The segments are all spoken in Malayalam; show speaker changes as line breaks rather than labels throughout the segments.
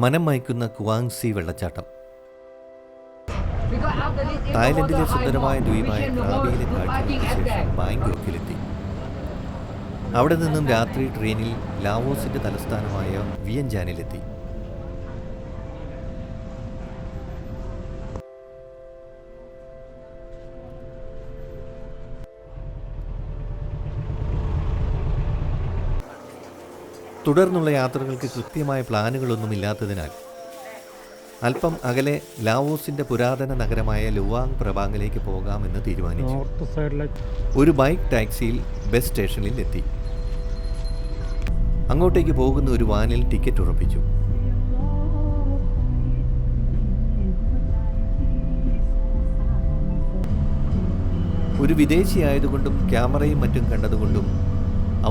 മനം മയക്കുന്ന കുവാങ്സി വെള്ളച്ചാട്ടം. തായ്ലൻഡിലെ സുന്ദരമായ ദ്വീപായ ക്രാബിയിലെ കാഴ്ചകൾക്ക് ശേഷം ബാങ്കോക്കിലെത്തി. അവിടെ നിന്നും രാത്രി ട്രെയിനിൽ ലാവോസിന്റെ തലസ്ഥാനമായ വിയൻജാനിലെത്തി. തുടർന്നുള്ള യാത്രകൾക്ക് കൃത്യമായ പ്ലാനുകളൊന്നും ഇല്ലാത്തതിനാൽ അല്പം അകലെ ലാവോസിന്റെ പുരാതന നഗരമായ ലുവാങ് പ്രഭാങ്ങിലേക്ക് പോകാമെന്ന് തീരുമാനിച്ചു. ഒരു ബൈക്ക് ടാക്സിയിൽ ബസ് സ്റ്റേഷനിൽ എത്തി. അങ്ങോട്ടേക്ക് പോകുന്ന ഒരു വാനിൽ ടിക്കറ്റ് ഉറപ്പിച്ചു. ഒരു വിദേശിയായതുകൊണ്ടും ക്യാമറയും മറ്റും കണ്ടതുകൊണ്ടും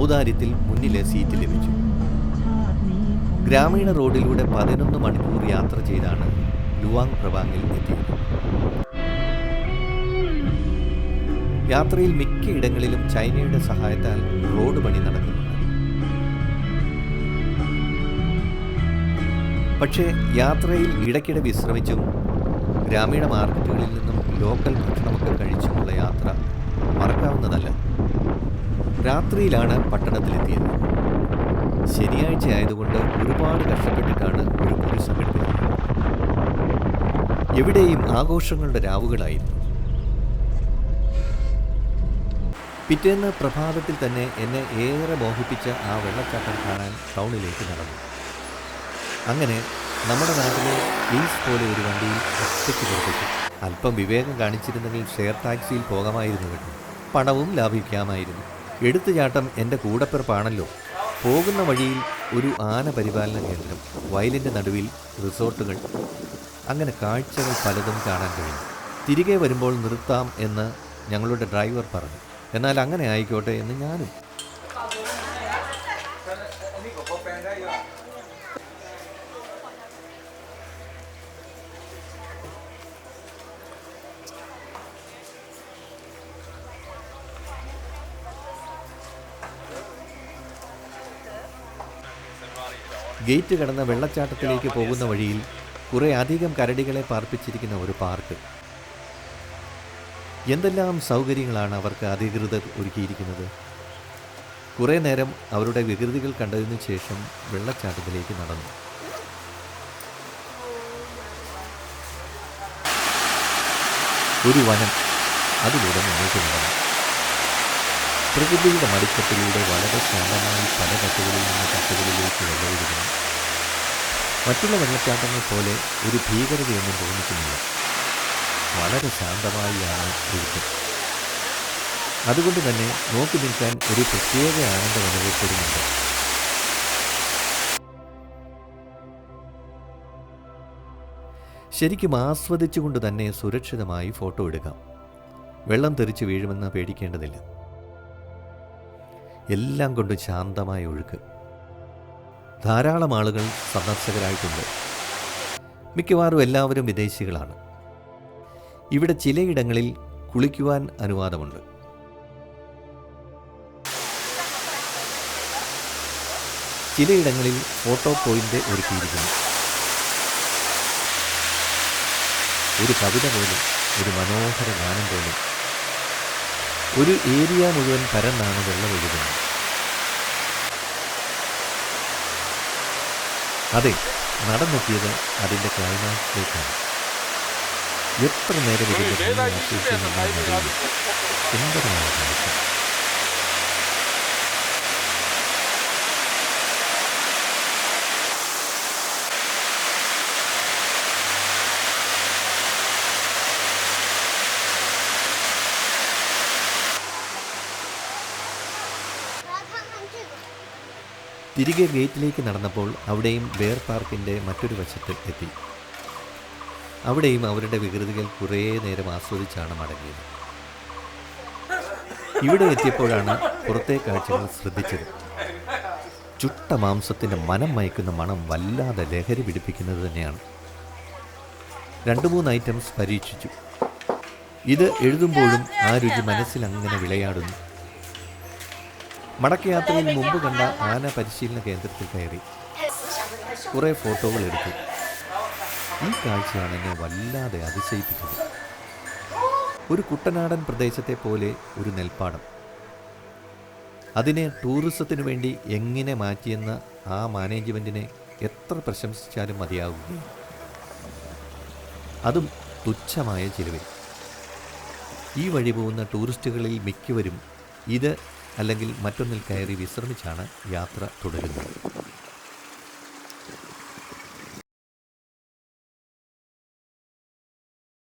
ഔദാര്യത്തിൽ മുന്നിലെ സീറ്റ് ലഭിച്ചു. ഗ്രാമീണ റോഡിലൂടെ 11 മണിക്കൂർ യാത്ര ചെയ്താണ് ലുവാങ് പ്രഭാങ്ങിൽ എത്തിയത്. യാത്രയിൽ മിക്കയിടങ്ങളിലും ചൈനയുടെ സഹായത്താൽ റോഡ് പണി നടക്കുന്നുണ്ട്. പക്ഷേ യാത്രയിൽ ഇടയ്ക്കിടെ വിശ്രമിച്ചും ഗ്രാമീണ മാർക്കറ്റുകളിൽ നിന്നും ലോക്കൽ ഭക്ഷണമൊക്കെ കഴിച്ചുമുള്ള യാത്ര മറക്കാവുന്നതല്ല. രാത്രിയിലാണ് പട്ടണത്തിലെത്തിയത്. ശനിയാഴ്ച ആയതുകൊണ്ട് ഒരുപാട് കഷ്ടപ്പെട്ടിട്ടാണ് ഒരു പൊതു സംഘടിപ്പിച്ചത്. എവിടെയും ആഘോഷങ്ങളുടെ രാവുകളായിരുന്നു. പിറ്റേന്ന് പ്രഭാതത്തിൽ തന്നെ എന്നെ ഏറെ മോഹിപ്പിച്ച ആ വെള്ളച്ചാട്ടം കാണാൻ ടൗണിലേക്ക് നടന്നു. അങ്ങനെ നമ്മുടെ നാട്ടിലെ ഈസ് പോലെ ഒരു വണ്ടിയിൽ ഒറ്റയ്ക്ക് പുറപ്പെട്ടു. അല്പം വിവേകം കാണിച്ചിരുന്നെങ്കിൽ ഷെയർ ടാക്സിയിൽ പോകാമായിരുന്നു കേട്ടോ. പണവും ലാഭിക്കാമായിരുന്നു. എടുത്തുചാട്ടം എൻ്റെ കൂടപ്പിറപ്പാണല്ലോ. പോകുന്ന വഴിയിൽ ഒരു ആന പരിപാലന കേന്ദ്രം, വയലിൻ്റെ നടുവിൽ റിസോർട്ടുകൾ, അങ്ങനെ കാഴ്ചകൾ പലതും കാണാൻ കഴിയും. തിരികെ വരുമ്പോൾ നിർത്താം എന്ന് ഞങ്ങളുടെ ഡ്രൈവർ പറഞ്ഞു. എന്നാൽ അങ്ങനെ ആയിക്കോട്ടെ എന്ന് ഞാനും. ഗേറ്റ് കടന്ന വെള്ളച്ചാട്ടത്തിലേക്ക് പോകുന്ന വഴിയിൽ കുറേ അധികം കരടികളെ പാർപ്പിച്ചിരിക്കുന്ന ഒരു പാർക്ക്. എന്തെല്ലാം സൗകര്യങ്ങളാണ് അവർക്ക് അധികൃതർ ഒരുക്കിയിരിക്കുന്നത്. കുറേ നേരം അവരുടെ വികൃതികൾ കണ്ടതിനു ശേഷം വെള്ളച്ചാട്ടത്തിലേക്ക് നടന്നു. ഒരു വനം, അതിലൂടെ മുന്നോട്ട് നടന്നു. പ്രകൃതിയുടെ മടിത്തട്ടിലൂടെ വളരെ ശാന്തമായി പല തട്ടുകളിൽ നിന്ന് തട്ടുകളിലേക്ക് വെള്ളമൊഴുകുന്നു. മറ്റുള്ള വെള്ളച്ചാട്ടങ്ങൾ പോലെ ഒരു ഭീകരതയൊന്നും തോന്നിക്കുന്നില്ല. വളരെ ശാന്തമായാണ് ഒഴുക്ക്. അതുകൊണ്ട് തന്നെ നോക്കി നിൽക്കാൻ ഒരു പ്രത്യേക ആനന്ദം അനുഭവപ്പെടുന്നുണ്ട്. ശരിക്കും ആസ്വദിച്ചുകൊണ്ട് തന്നെ സുരക്ഷിതമായി ഫോട്ടോ എടുക്കാം. വെള്ളം തെറിച്ച് വീഴുമെന്ന് പേടിക്കേണ്ടതില്ല. എല്ലാം കൊണ്ട് ശാന്തമായ ഒഴുക്ക്. ധാരാളം ആളുകൾ സന്ദർശകരായിട്ടുണ്ട്. മിക്കവാറും എല്ലാവരും വിദേശികളാണ്. ഇവിടെ ചിലയിടങ്ങളിൽ കുളിക്കുവാൻ അനുവാദമുണ്ട്. ചിലയിടങ്ങളിൽ ഫോട്ടോ പോയിന്റ് ഒരുക്കിയിരിക്കുന്നു. ഒരു കവിത പോലും, ഒരു മനോഹര ഗാനം പോലും. ഒരു ഏരിയ മുഴുവൻ പരന്നാണ് വെള്ളം ഒഴുകുന്നത്. അതെ, നടന്നെത്തിയത് അതിൻ്റെ ക്ലൈമാക്സിലേക്കാണ്. എത്ര നേരം ഇതിൻ്റെ സുന്ദരമായ കാഴ്ച. തിരികെ ഗേറ്റിലേക്ക് നടന്നപ്പോൾ അവിടെയും ബെയർ പാർക്കിൻ്റെ മറ്റൊരു വശത്ത് എത്തി. അവിടെയും അവരുടെ വികൃതികൾ കുറേ നേരം ആസ്വദിച്ചാണ് മടങ്ങിയത്. ഇവിടെ എത്തിയപ്പോഴാണ് പുറത്തെ കാഴ്ചകൾ ശ്രദ്ധിച്ചത്. ചുട്ട മാംസത്തിൻ്റെ മനം മയക്കുന്ന മണം വല്ലാതെ ലഹരി പിടിപ്പിക്കുന്നത് തന്നെയാണ്. 2-3 ഐറ്റംസ് പരീക്ഷിച്ചു. ഇത് എഴുതുമ്പോഴും ആ രുചി മനസ്സിൽ അങ്ങനെ വിളയാടുന്നു. മടക്കയാത്രയിൽ മുമ്പ് കണ്ട ആന പരിശീലന കേന്ദ്രത്തിൽ കയറി. കുറേ ഫോട്ടോകൾ എടുത്തു. ഈ കാഴ്ചയാണ് എന്നെ വല്ലാതെ അതിശയിപ്പിച്ചത്. ഒരു കുട്ടനാടൻ പ്രദേശത്തെ പോലെ ഒരു നെൽപ്പാടം, അതിനെ ടൂറിസത്തിനു വേണ്ടി എങ്ങനെ മാറ്റിയെന്ന ആ മാനേജ്മെൻറ്റിനെ എത്ര പ്രശംസിച്ചാലും മതിയാകുകയില്ല. അതും തുച്ഛമായ ചിലവിൽ. ഈ വഴി പോകുന്ന ടൂറിസ്റ്റുകളിൽ മിക്കവരും ഇത് അല്ലെങ്കിൽ മറ്റൊന്നിൽ കയറി വിശ്രമിച്ചാണ് യാത്ര തുടരുന്നത്.